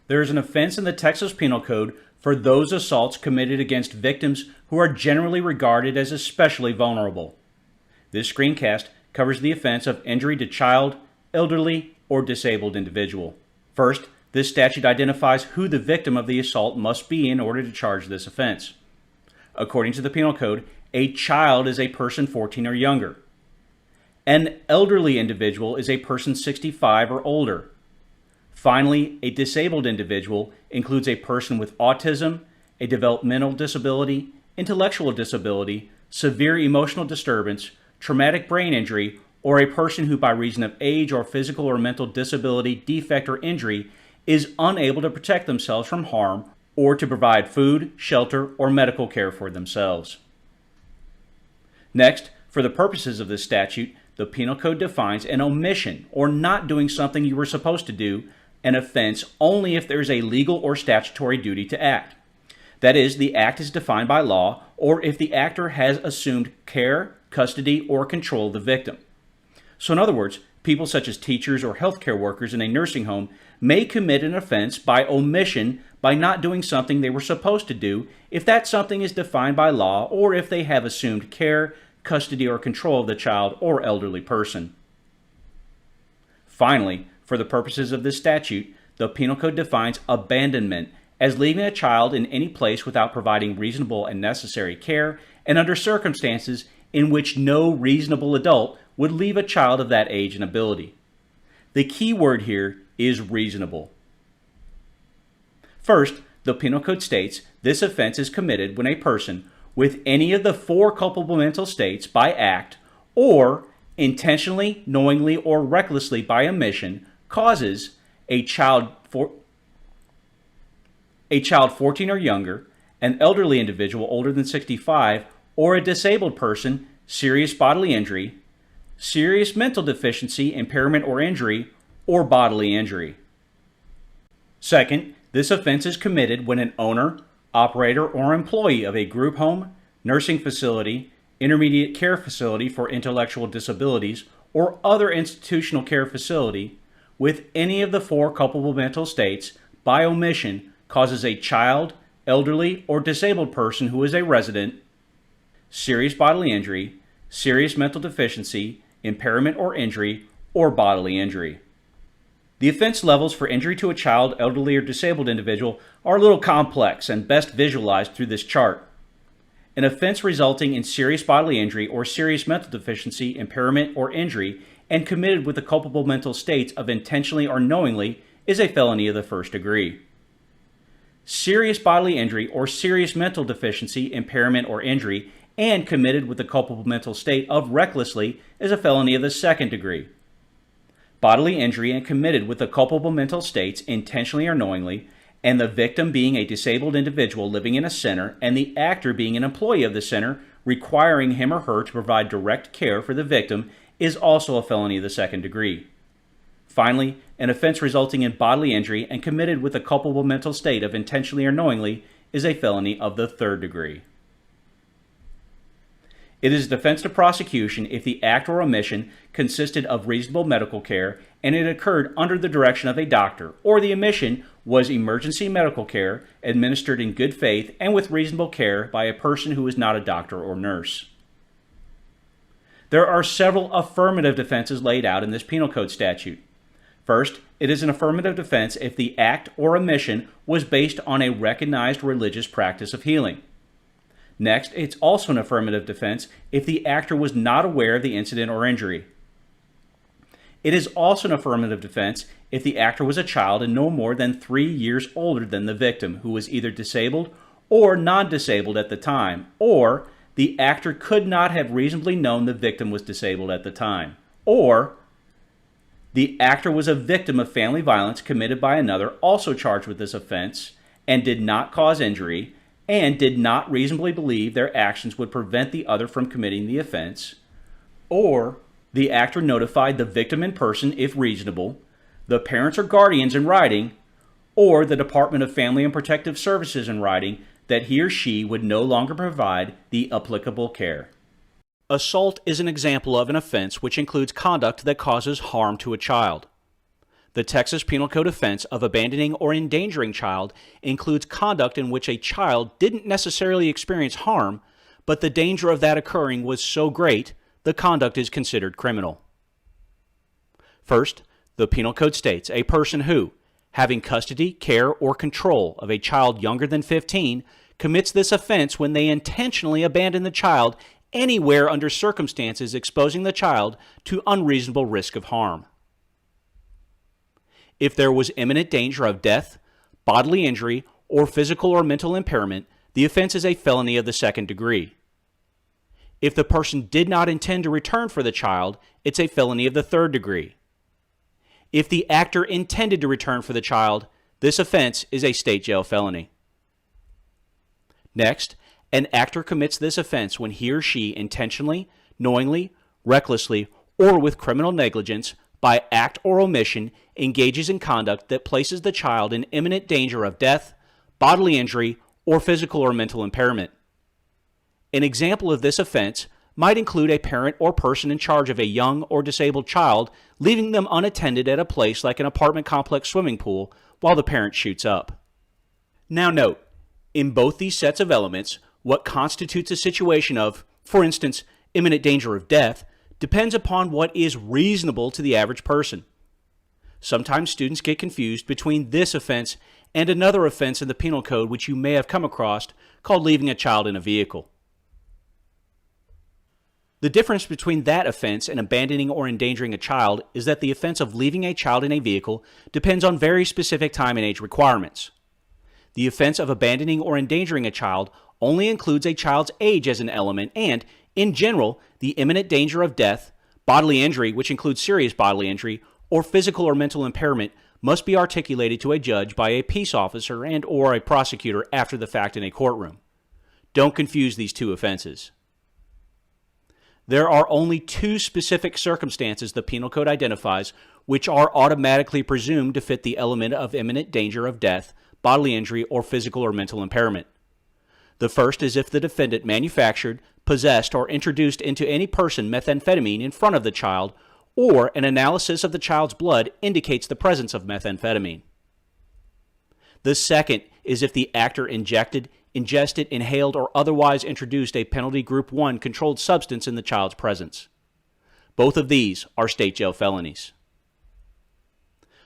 There is an offense in the Texas Penal Code for those assaults committed against victims who are generally regarded as especially vulnerable. This screencast covers the offense of injury to child, elderly, or disabled individual. First, this statute identifies who the victim of the assault must be in order to charge this offense. According to the Penal Code, a child is a person 14 or younger. An elderly individual is a person 65 or older. Finally, a disabled individual includes a person with autism, a developmental disability, intellectual disability, severe emotional disturbance, traumatic brain injury, or a person who by reason of age or physical or mental disability, defect, or injury is unable to protect themselves from harm or to provide food, shelter, or medical care for themselves. Next, for the purposes of this statute, the Penal Code defines an omission, or not doing something you were supposed to do, an offense only if there is a legal or statutory duty to act. That is, the act is defined by law, or if the actor has assumed care, custody, or control of the victim. So in other words, people such as teachers or healthcare workers in a nursing home may commit an offense by omission by not doing something they were supposed to do if that something is defined by law or if they have assumed care, custody, or control of the child or elderly person. Finally, for the purposes of this statute, the Penal Code defines abandonment as leaving a child in any place without providing reasonable and necessary care and under circumstances in which no reasonable adult would leave a child of that age and ability. The key word here is reasonable. First, the Penal Code states this offense is committed when a person with any of the four culpable mental states by act or intentionally, knowingly, or recklessly by omission causes a child 14 or younger, an elderly individual older than 65, or a disabled person serious bodily injury, serious mental deficiency, impairment, or injury, or bodily injury. Second, this offense is committed when an owner, operator, or employee of a group home, nursing facility, intermediate care facility for intellectual disabilities, or other institutional care facility with any of the four culpable mental states by omission causes a child, elderly, or disabled person who is a resident serious bodily injury, serious mental deficiency, impairment or injury, or bodily injury. The offense levels for injury to a child, elderly, or disabled individual are a little complex and best visualized through this chart. An offense resulting in serious bodily injury or serious mental deficiency, impairment, or injury and committed with the culpable mental states of intentionally or knowingly is a felony of the first degree. Serious bodily injury or serious mental deficiency, impairment, or injury and committed with the culpable mental state of recklessly is a felony of the second degree. Bodily injury and committed with the culpable mental states intentionally or knowingly, and the victim being a disabled individual living in a center and the actor being an employee of the center requiring him or her to provide direct care for the victim is also a felony of the second degree. Finally, an offense resulting in bodily injury and committed with the culpable mental state of intentionally or knowingly is a felony of the third degree. It is a defense to prosecution if the act or omission consisted of reasonable medical care and it occurred under the direction of a doctor, or the omission was emergency medical care administered in good faith and with reasonable care by a person who is not a doctor or nurse. There are several affirmative defenses laid out in this Penal Code statute. First, it is an affirmative defense if the act or omission was based on a recognized religious practice of healing. Next, it's also an affirmative defense if the actor was not aware of the incident or injury. It is also an affirmative defense if the actor was a child and no more than 3 years older than the victim who was either disabled or non-disabled at the time, or the actor could not have reasonably known the victim was disabled at the time, or the actor was a victim of family violence committed by another also charged with this offense and did not cause injury, and did not reasonably believe their actions would prevent the other from committing the offense, or the actor notified the victim in person if reasonable, the parents or guardians in writing, or the Department of Family and Protective Services in writing that he or she would no longer provide the applicable care. Assault is an example of an offense which includes conduct that causes harm to a child. The Texas Penal Code offense of abandoning or endangering child includes conduct in which a child didn't necessarily experience harm, but the danger of that occurring was so great, the conduct is considered criminal. First, the Penal Code states a person who, having custody, care, or control of a child younger than 15, commits this offense when they intentionally abandon the child anywhere under circumstances exposing the child to unreasonable risk of harm. If there was imminent danger of death, bodily injury, or physical or mental impairment, the offense is a felony of the second degree. If the person did not intend to return for the child, it's a felony of the third degree. If the actor intended to return for the child, this offense is a state jail felony. Next, an actor commits this offense when he or she intentionally, knowingly, recklessly, or with criminal negligence, by act or omission, engages in conduct that places the child in imminent danger of death, bodily injury, or physical or mental impairment. An example of this offense might include a parent or person in charge of a young or disabled child, leaving them unattended at a place like an apartment complex swimming pool while the parent shoots up. Now note, in both these sets of elements, what constitutes a situation of, for instance, imminent danger of death, depends upon what is reasonable to the average person. Sometimes students get confused between this offense and another offense in the Penal Code which you may have come across called leaving a child in a vehicle. The difference between that offense and abandoning or endangering a child is that the offense of leaving a child in a vehicle depends on very specific time and age requirements. The offense of abandoning or endangering a child only includes a child's age as an element and, in general, the imminent danger of death, bodily injury, which includes serious bodily injury, or physical or mental impairment must be articulated to a judge by a peace officer and or a prosecutor after the fact in a courtroom. Don't confuse these two offenses. There are only two specific circumstances the Penal Code identifies which are automatically presumed to fit the element of imminent danger of death, bodily injury, or physical or mental impairment. The first is if the defendant manufactured, possessed, or introduced into any person methamphetamine in front of the child, or an analysis of the child's blood indicates the presence of methamphetamine. The second is if the actor ingested, inhaled, or otherwise introduced a penalty group 1 controlled substance in the child's presence. Both of these are state jail felonies.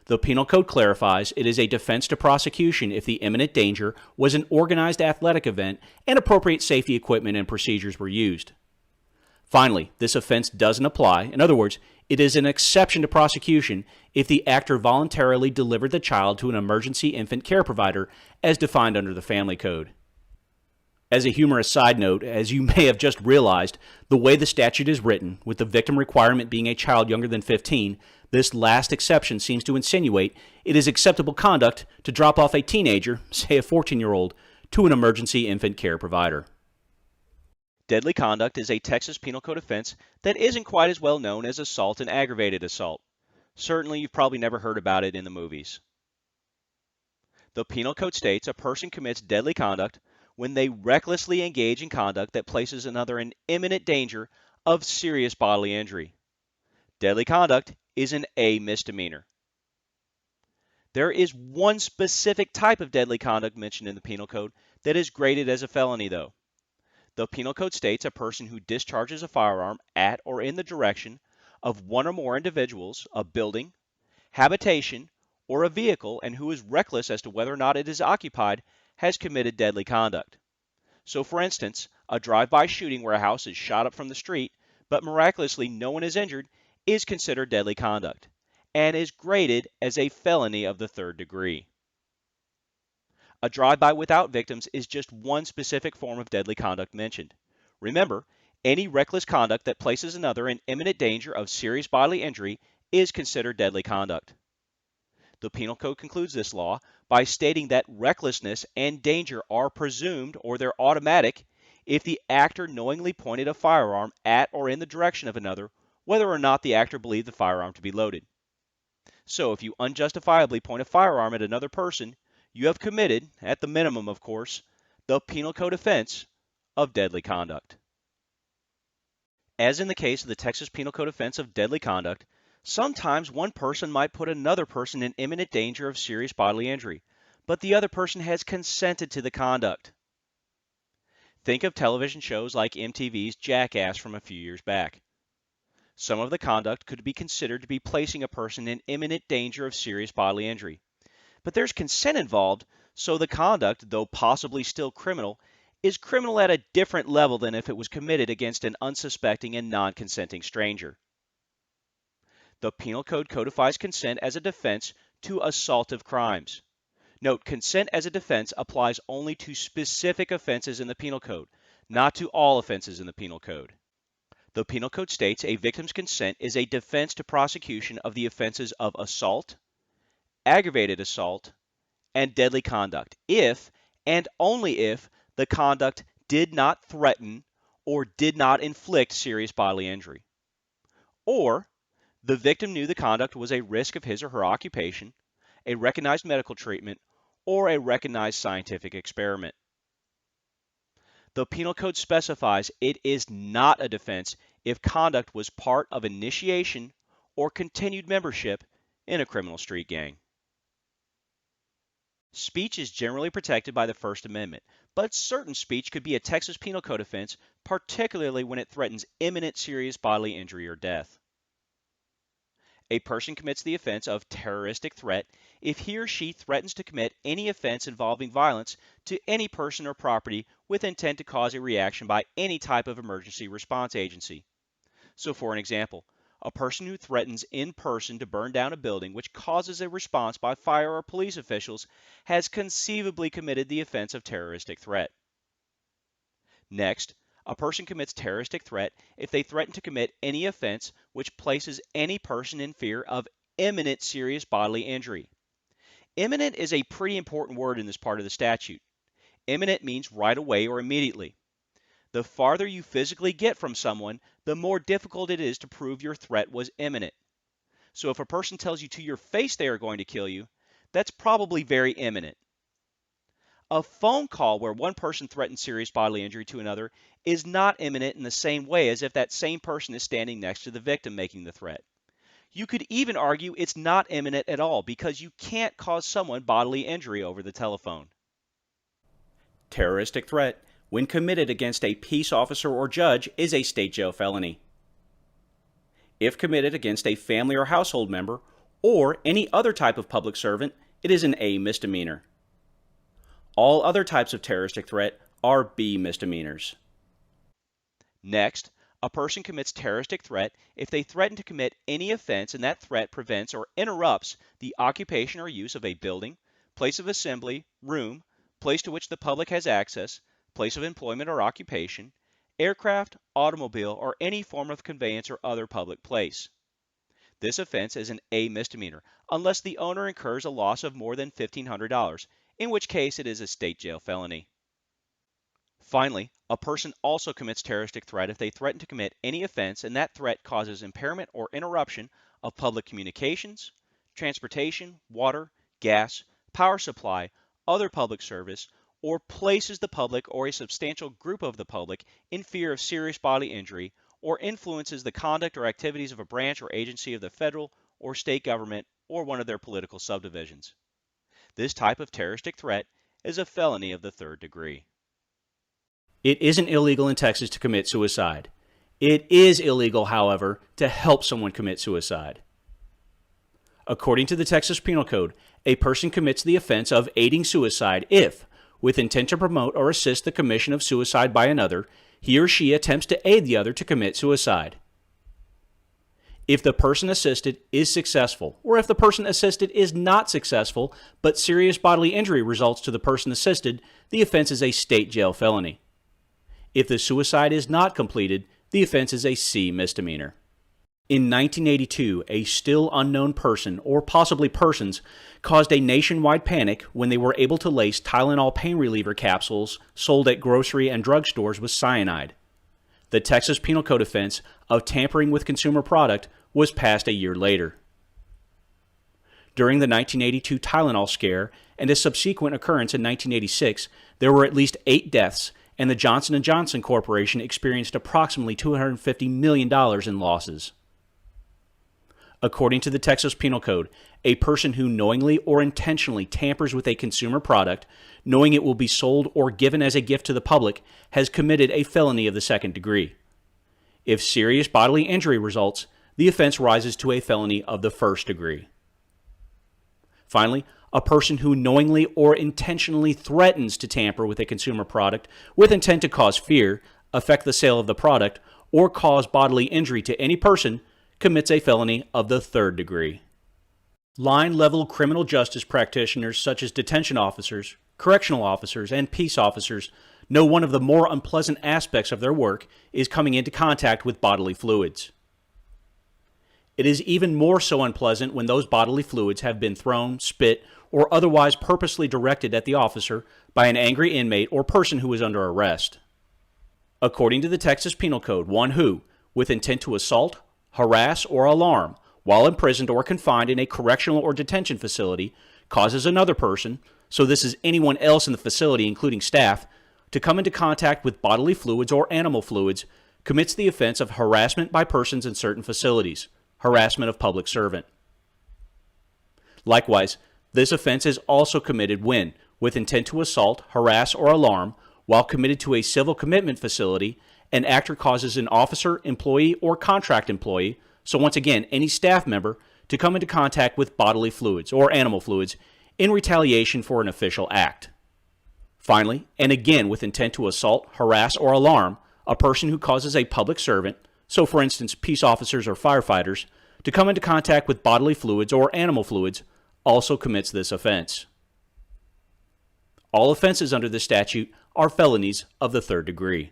The Penal Code clarifies it is a defense to prosecution if the imminent danger was an organized athletic event and appropriate safety equipment and procedures were used. Finally, this offense doesn't apply. In other words, it is an exception to prosecution if the actor voluntarily delivered the child to an emergency infant care provider as defined under the Family Code. As a humorous side note, as you may have just realized, the way the statute is written, with the victim requirement being a child younger than 15, this last exception seems to insinuate it is acceptable conduct to drop off a teenager, say a 14-year-old, to an emergency infant care provider. Deadly conduct is a Texas Penal Code offense that isn't quite as well known as assault and aggravated assault. Certainly, you've probably never heard about it in the movies. The Penal Code states a person commits deadly conduct when they recklessly engage in conduct that places another in imminent danger of serious bodily injury. Deadly conduct is an A misdemeanor. There is one specific type of deadly conduct mentioned in the Penal Code that is graded as a felony, though. The Penal Code states a person who discharges a firearm at or in the direction of one or more individuals, a building, habitation, or a vehicle, and who is reckless as to whether or not it is occupied, has committed deadly conduct. So, for instance, a drive-by shooting where a house is shot up from the street, but miraculously no one is injured, is considered deadly conduct, and is graded as a felony of the third degree. A drive-by without victims is just one specific form of deadly conduct mentioned. Remember, any reckless conduct that places another in imminent danger of serious bodily injury is considered deadly conduct. The Penal Code concludes this law by stating that recklessness and danger are presumed, or they're automatic, if the actor knowingly pointed a firearm at or in the direction of another, whether or not the actor believed the firearm to be loaded. So if you unjustifiably point a firearm at another person, you have committed, at the minimum of course, the Penal Code offense of deadly conduct. As in the case of the Texas Penal Code offense of deadly conduct, Sometimes one person might put another person in imminent danger of serious bodily injury, but the other person has consented to the conduct. Think of television shows like MTV's Jackass from a few years back. Some of the conduct could be considered to be placing a person in imminent danger of serious bodily injury. But there's consent involved, so the conduct, though possibly still criminal, is criminal at a different level than if it was committed against an unsuspecting and non-consenting stranger. The Penal Code codifies consent as a defense to assaultive crimes. Note, consent as a defense applies only to specific offenses in the Penal Code, not to all offenses in the Penal Code. The Penal Code states a victim's consent is a defense to prosecution of the offenses of assault, aggravated assault, and deadly conduct if, and only if, the conduct did not threaten or did not inflict serious bodily injury, or the victim knew the conduct was a risk of his or her occupation, a recognized medical treatment, or a recognized scientific experiment. The Penal Code specifies it is not a defense if conduct was part of initiation or continued membership in a criminal street gang. Speech is generally protected by the First Amendment, but certain speech could be a Texas Penal Code offense, particularly when it threatens imminent serious bodily injury or death. A person commits the offense of terroristic threat if he or she threatens to commit any offense involving violence to any person or property with intent to cause a reaction by any type of emergency response agency. So for an example, a person who threatens in person to burn down a building which causes a response by fire or police officials has conceivably committed the offense of terroristic threat. Next, a person commits terroristic threat if they threaten to commit any offense which places any person in fear of imminent serious bodily injury. Imminent is a pretty important word in this part of the statute. Imminent means right away or immediately. The farther you physically get from someone, the more difficult it is to prove your threat was imminent. So if a person tells you to your face they are going to kill you, that's probably very imminent. A phone call where one person threatens serious bodily injury to another is not imminent in the same way as if that same person is standing next to the victim making the threat. You could even argue it's not imminent at all because you can't cause someone bodily injury over the telephone. Terroristic threat, when committed against a peace officer or judge, is a state jail felony. If committed against a family or household member or any other type of public servant, it is an A misdemeanor. All other types of terroristic threat are B misdemeanors. Next, a person commits terroristic threat if they threaten to commit any offense and that threat prevents or interrupts the occupation or use of a building, place of assembly, room, place to which the public has access, place of employment or occupation, aircraft, automobile, or any form of conveyance or other public place. This offense is an A misdemeanor unless the owner incurs a loss of more than $1,500, in which case it is a state jail felony. Finally, a person also commits terroristic threat if they threaten to commit any offense and that threat causes impairment or interruption of public communications, transportation, water, gas, power supply, other public service, or places the public or a substantial group of the public in fear of serious bodily injury, or influences the conduct or activities of a branch or agency of the federal or state government or one of their political subdivisions. This type of terroristic threat is a felony of the third degree. It isn't illegal in Texas to commit suicide. It is illegal, however, to help someone commit suicide. According to the Texas Penal Code, a person commits the offense of aiding suicide if, with intent to promote or assist the commission of suicide by another, he or she attempts to aid the other to commit suicide. If the person assisted is successful, or if the person assisted is not successful, but serious bodily injury results to the person assisted, the offense is a state jail felony. If the suicide is not completed, the offense is a C misdemeanor. In 1982, a still unknown person, or possibly persons, caused a nationwide panic when they were able to lace Tylenol pain reliever capsules sold at grocery and drug stores with cyanide. The Texas Penal Code offense of tampering with consumer product was passed a year later. During the 1982 Tylenol scare and a subsequent occurrence in 1986, there were at least 8 deaths, and the Johnson & Johnson Corporation experienced approximately $250 million in losses. According to the Texas Penal Code, a person who knowingly or intentionally tampers with a consumer product, knowing it will be sold or given as a gift to the public, has committed a felony of the second degree. If serious bodily injury results, the offense rises to a felony of the first degree. Finally, a person who knowingly or intentionally threatens to tamper with a consumer product with intent to cause fear, affect the sale of the product, or cause bodily injury to any person commits a felony of the third degree. Line-level criminal justice practitioners such as detention officers, correctional officers, and peace officers know one of the more unpleasant aspects of their work is coming into contact with bodily fluids. It is even more so unpleasant when those bodily fluids have been thrown, spit, or otherwise purposely directed at the officer by an angry inmate or person who is under arrest. According to the Texas Penal Code, one who, with intent to assault, harass, or alarm, while imprisoned or confined in a correctional or detention facility, causes another person, so this is anyone else in the facility including staff, to come into contact with bodily fluids or animal fluids, commits the offense of harassment by persons in certain facilities, harassment of public servant. Likewise, this offense is also committed when, with intent to assault, harass, or alarm, while committed to a civil commitment facility, an actor causes an officer, employee, or contract employee, so once again, any staff member, to come into contact with bodily fluids or animal fluids in retaliation for an official act. Finally, and again with intent to assault, harass, or alarm, a person who causes a public servant, so for instance peace officers or firefighters, to come into contact with bodily fluids or animal fluids also commits this offense. All offenses under this statute are felonies of the third degree.